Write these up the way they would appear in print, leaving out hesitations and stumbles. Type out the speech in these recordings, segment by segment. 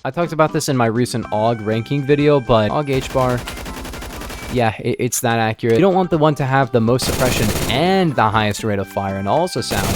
I talked about this in my recent AUG ranking video, but AUG H-bar, yeah, it's that accurate. You don't want the one to have the most suppression and the highest rate of fire and also sound.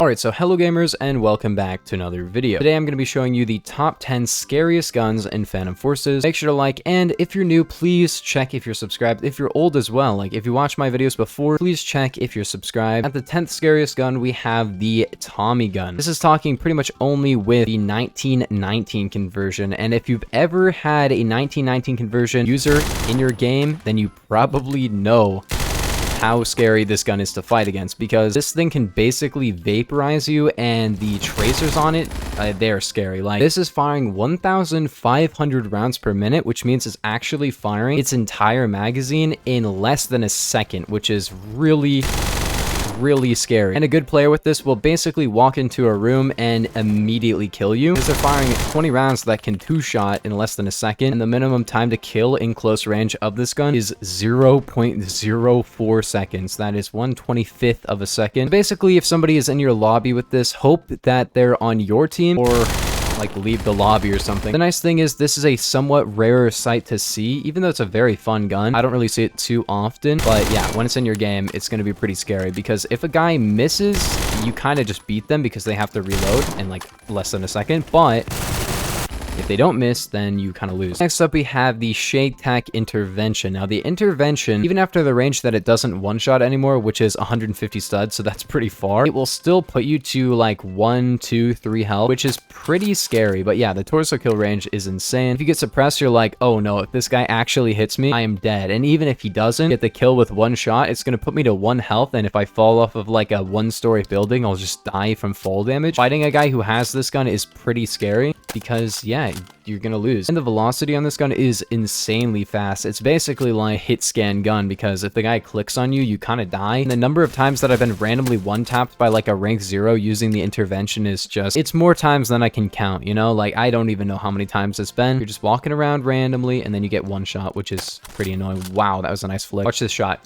Alright, so hello gamers and welcome back to another video. Today I'm going to be showing you the top 10 scariest guns in Phantom Forces. Make sure to like, and if you're new, please check if you're subscribed. If you're old as well, like if you watched my videos before, please check if you're subscribed. At the 10th scariest gun, we have the Tommy gun. This is talking pretty much only with the 1919 conversion, and if you've ever had a 1919 conversion user in your game, then you probably know how scary this gun is to fight against, because this thing can basically vaporize you, and the tracers on it, they're scary. Like, this is firing 1,500 rounds per minute, which means it's actually firing its entire magazine in less than a second, which is really scary. And a good player with this will basically walk into a room and immediately kill you, because they're firing 20 rounds that can two-shot in less than a second, and the minimum time to kill in close range of this gun is 0.04 seconds. That is 1/25th of a second. Basically, if somebody is in your lobby with this, hope that they're on your team or like leave the lobby or something. The nice thing is this is a somewhat rarer sight to see, even though it's a very fun gun. I don't really see it too often, but yeah, when it's in your game, it's going to be pretty scary, because if a guy misses, you kind of just beat them because they have to reload in like less than a second, but if they don't miss, then you kind of lose. Next up, we have the Tack intervention. Now, the intervention, even after the range that it doesn't one-shot anymore, which is 150 studs, so that's pretty far, it will still put you to like 1, 2, 3 health, which is pretty scary. But yeah, the torso kill range is insane. If you get suppressed, you're like, oh no, if this guy actually hits me, I am dead. And even if he doesn't get the kill with one shot, it's going to put me to 1 health, and if I fall off of like a 1-story building, I'll just die from fall damage. Fighting a guy who has this gun is pretty scary, because yeah, you're gonna lose. And the velocity on this gun is insanely fast. It's basically like hit scan gun, because if the guy clicks on you, you kind of die. And the number of times that I've been randomly one-tapped by like a rank 0 using the intervention is just, it's more times than I can count, you know? Like, I don't even know how many times it's been. You're just walking around randomly, and then you get one shot, which is pretty annoying. Wow, that was a nice flick. Watch this shot.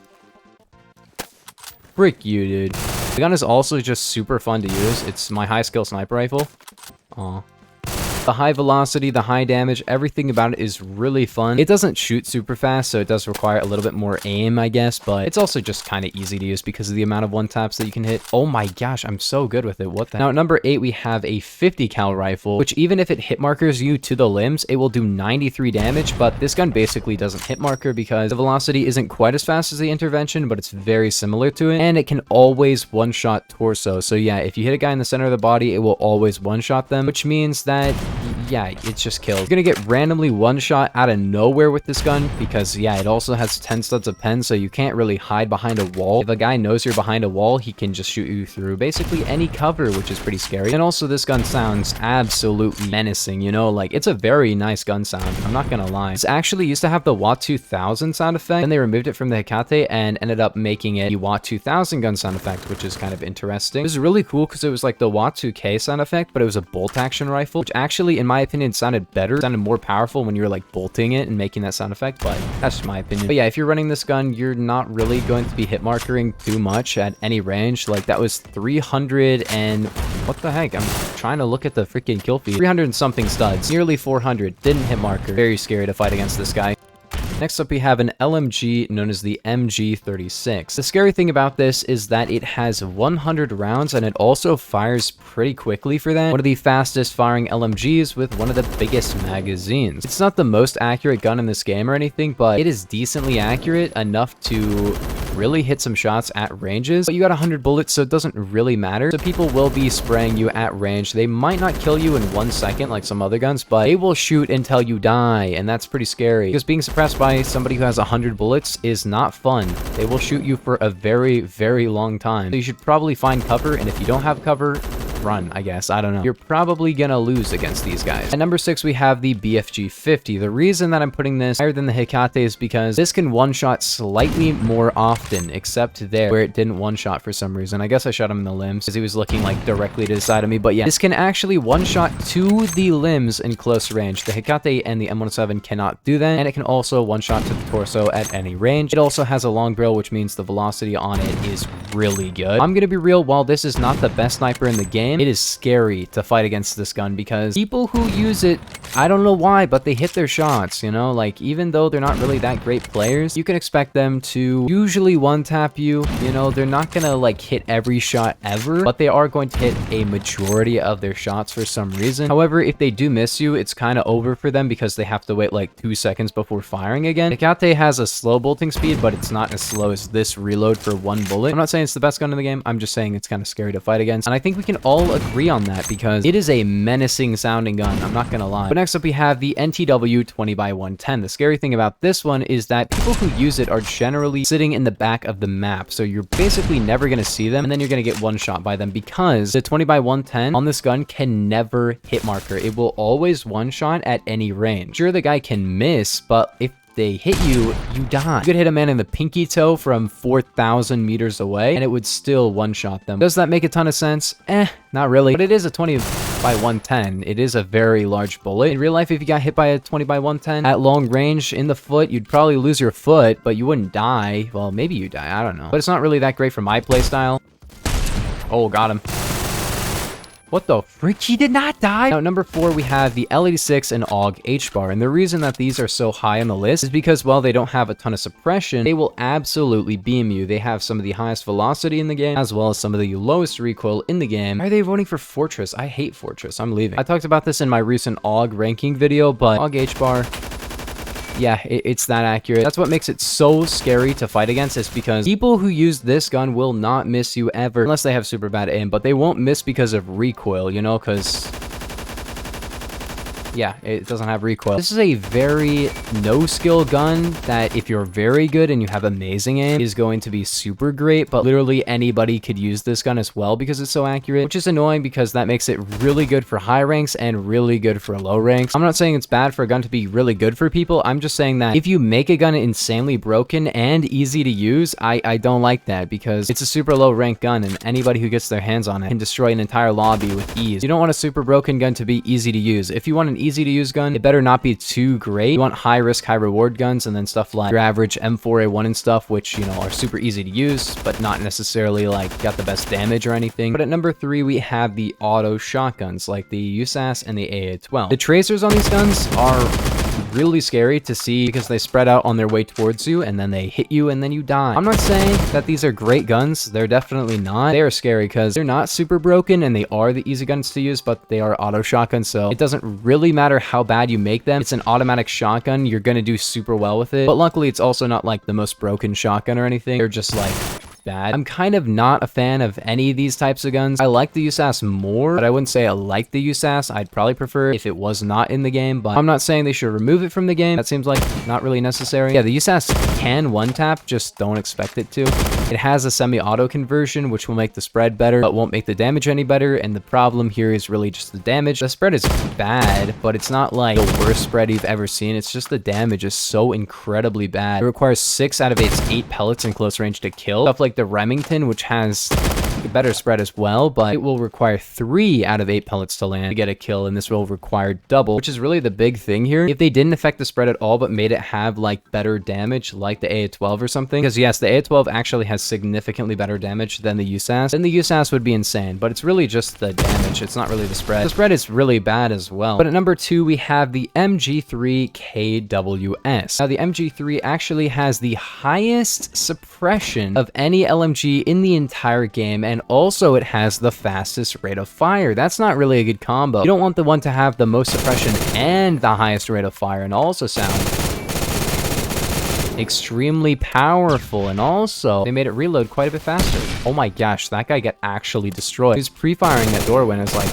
Frick you, dude. The gun is also just super fun to use. It's my high skill sniper rifle. Aw. The high velocity, the high damage, everything about it is really fun. It doesn't shoot super fast, so it does require a little bit more aim, I guess, but it's also just kind of easy to use because of the amount of one-taps that you can hit. Oh my gosh, I'm so good with it. What the... Now, at number 8, we have a 50 cal rifle, which even if it hit markers you to the limbs, it will do 93 damage, but this gun basically doesn't hit marker because the velocity isn't quite as fast as the intervention, but it's very similar to it, and it can always one-shot torso. So yeah, if you hit a guy in the center of the body, it will always one-shot them, which means that yeah, it's just kills. You're gonna get randomly one shot out of nowhere with this gun, because yeah, it also has 10 studs of pen, so you can't really hide behind a wall. If a guy knows you're behind a wall, he can just shoot you through basically any cover, which is pretty scary. And also, this gun sounds absolutely menacing, you know? Like, it's a very nice gun sound, I'm not gonna lie. This actually used to have the Watt 2000 sound effect, then they removed it from the Hecate and ended up making it the Watt 2000 gun sound effect, which is kind of interesting. It was really cool because it was like the Watt 2K sound effect, but it was a bolt action rifle, which actually, in my opinion, sounded better, sounded more powerful when you were like bolting it and making that sound effect, but that's just my opinion. But yeah, if you're running this gun, you're not really going to be hit markering too much at any range. Like, that was 300 and what the heck, I'm trying to look at the freaking kill feed. 300 and something studs, nearly 400, didn't hit marker. Very scary to fight against this guy. Next up, we have an LMG known as the MG36. The scary thing about this is that it has 100 rounds, and it also fires pretty quickly for that. One of the fastest firing LMGs with one of the biggest magazines. It's not the most accurate gun in this game or anything, but it is decently accurate enough to really hit some shots at ranges. But you got 100 bullets, so it doesn't really matter. So people will be spraying you at range. They might not kill you in 1 second like some other guns, but they will shoot until you die, and that's pretty scary, because being suppressed by somebody who has 100 bullets is not fun. They will shoot you for a very long time. So you should probably find cover, and if you don't have cover, run, I guess. I don't know. You're probably gonna lose against these guys. At number 6, we have the BFG 50. The reason that I'm putting this higher than the Hecate is because this can one-shot slightly more often, except there, where it didn't one-shot for some reason. I guess I shot him in the limbs because he was looking like directly to the side of me, but yeah, this can actually one-shot to the limbs in close range. The Hecate and the M107 cannot do that, and it can also one-shot to the torso at any range. It also has a long barrel, which means the velocity on it is really good. I'm gonna be real, while this is not the best sniper in the game, game, it is scary to fight against this gun because people who use it, I don't know why, but they hit their shots, you know? Like, even though they're not really that great players, you can expect them to usually one-tap you, you know? They're not gonna, like, hit every shot ever, but they are going to hit a majority of their shots for some reason. However, if they do miss you, it's kind of over for them because they have to wait, like, 2 seconds before firing again. Tecate has a slow bolting speed, but it's not as slow as this reload for 1 bullet. I'm not saying it's the best gun in the game, I'm just saying it's kind of scary to fight against, and I think we can all agree on that because it is a menacing sounding gun, I'm not gonna lie. But next up we have the NTW 20x110. The scary thing about this one is that people who use it are generally sitting in the back of the map, so you're basically never gonna see them, and then you're gonna get one shot by them because the 20x110 on this gun can never hit marker. It will always one shot at any range. Sure, the guy can miss, but if they hit you, you die. You could hit a man in the pinky toe from 4,000 meters away, and it would still one-shot them. Does that make a ton of sense? Not really. But it is a 20x110. It is a very large bullet. In real life, if you got hit by a 20x110 at long range in the foot, you'd probably lose your foot, but you wouldn't die. Well, maybe you die, I don't know. But it's not really that great for my playstyle. Oh, got him. What the frick? He did not die! Now, number 4, we have the L86 and AUG H-bar, and the reason that these are so high on the list is because, while they don't have a ton of suppression, they will absolutely beam you. They have some of the highest velocity in the game, as well as some of the lowest recoil in the game. Why are they voting for Fortress? I hate Fortress. I'm leaving. I talked about this in my recent AUG ranking video, but AUG H-bar, yeah, it's that accurate. That's what makes it so scary to fight against, is because people who use this gun will not miss you ever, unless they have super bad aim, but they won't miss because of recoil, you know, because yeah, it doesn't have recoil. This is a very no-skill gun that, if you're very good and you have amazing aim, is going to be super great, but literally anybody could use this gun as well because it's so accurate, which is annoying because that makes it really good for high ranks and really good for low ranks. I'm not saying it's bad for a gun to be really good for people, I'm just saying that if you make a gun insanely broken and easy to use, I don't like that because it's a super low rank gun and anybody who gets their hands on it can destroy an entire lobby with ease. You don't want a super broken gun to be easy to use. If you want an easy to use gun, it better not be too great. You want high risk, high reward guns, and then stuff like your average M4A1 and stuff, which, you know, are super easy to use, but not necessarily like got the best damage or anything. But at number 3, we have the auto shotguns like the USAS and the AA-12. The tracers on these guns are really scary to see because they spread out on their way towards you and then they hit you and then you die. I'm not saying that these are great guns. They're definitely not. They are scary because they're not super broken and they are the easy guns to use, but they are auto shotguns, so it doesn't really matter how bad you make them. It's an automatic shotgun. You're gonna do super well with it, but luckily it's also not like the most broken shotgun or anything. They're just like bad. I'm kind of not a fan of any of these types of guns. I like the USAS more, but I wouldn't say I like the USAS. I'd probably prefer if it was not in the game, but I'm not saying they should remove it from the game. That seems like not really necessary. Yeah, the USAS can one-tap, just don't expect it to. It has a semi-auto conversion, which will make the spread better, but won't make the damage any better, and the problem here is really just the damage. The spread is bad, but it's not like the worst spread you've ever seen. It's just the damage is so incredibly bad. It requires 6 out of its 8 pellets in close range to kill. Stuff like the Remington, which has a better spread as well, but it will require 3 out of 8 pellets to land to get a kill, and this will require double, which is really the big thing here. If they didn't affect the spread at all, but made it have like better damage, like the AA-12 or something, because yes, the AA-12 actually has significantly better damage than the USAS, then the USAS would be insane, but it's really just the damage. It's not really the spread. The spread is really bad as well. But at number 2, we have the MG3 KWS. Now, the MG3 actually has the highest suppression of any LMG in the entire game, and also it has the fastest rate of fire. That's not really a good combo. You don't want the one to have the most suppression and the highest rate of fire and also sound extremely powerful, and also they made it reload quite a bit faster. Oh my gosh, that guy got actually destroyed. He was pre-firing that doorway and it's like,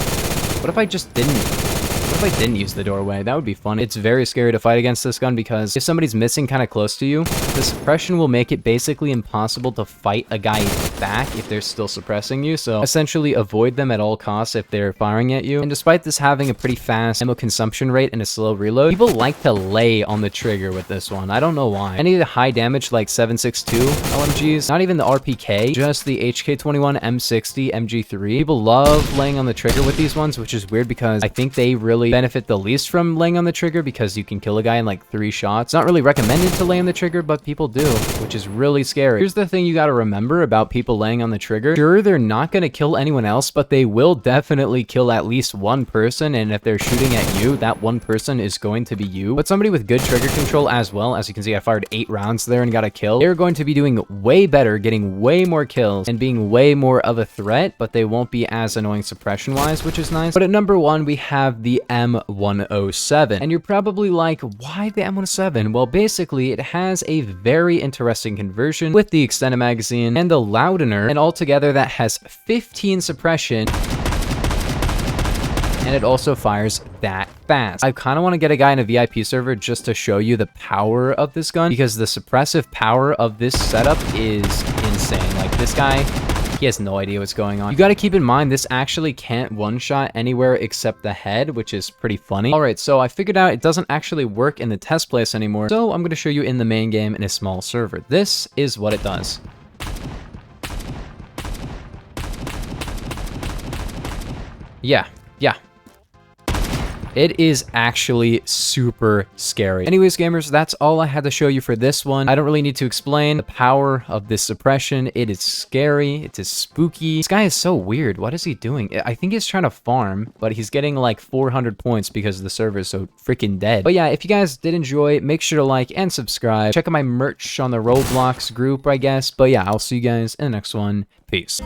what if I just didn't? What if I didn't use the doorway? That would be fun. It's very scary to fight against this gun because if somebody's missing kind of close to you, the suppression will make it basically impossible to fight a guy back if they're still suppressing you. So essentially avoid them at all costs if they're firing at you. And despite this having a pretty fast ammo consumption rate and a slow reload, people like to lay on the trigger with this one. I don't know why. Any of the high damage like 7.62 LMGs, not even the RPK, just the HK21, M60, MG3. People love laying on the trigger with these ones, which is weird because I think they really really benefit the least from laying on the trigger because you can kill a guy in like 3 shots. It's not really recommended to lay on the trigger, but people do, which is really scary. Here's the thing you got to remember about people laying on the trigger. Sure, they're not going to kill anyone else, but they will definitely kill at least one person, and if they're shooting at you, that one person is going to be you. But somebody with good trigger control as well, as you can see, I fired 8 rounds there and got a kill. They're going to be doing way better, getting way more kills, and being way more of a threat, but they won't be as annoying suppression-wise, which is nice. But at number 1, we have the M107. And you're probably like, why the M107? Well, basically, it has a very interesting conversion with the extended magazine and the loudener, and altogether that has 15 suppression, and it also fires that fast. I kind of want to get a guy in a VIP server just to show you the power of this gun, because the suppressive power of this setup is insane. Like, this guy, he has no idea what's going on. You got to keep in mind, this actually can't one-shot anywhere except the head, which is pretty funny. All right, so I figured out it doesn't actually work in the test place anymore, so I'm going to show you in the main game in a small server. This is what it does. Yeah. It is actually super scary. Anyways, gamers, that's all I had to show you for this one. I don't really need to explain the power of this suppression. It is scary. It is spooky. This guy is so weird. What is he doing? I think he's trying to farm, but he's getting like 400 points because the server is so freaking dead. But yeah, if you guys did enjoy, make sure to like and subscribe. Check out my merch on the Roblox group, I guess. But yeah, I'll see you guys in the next one. Peace.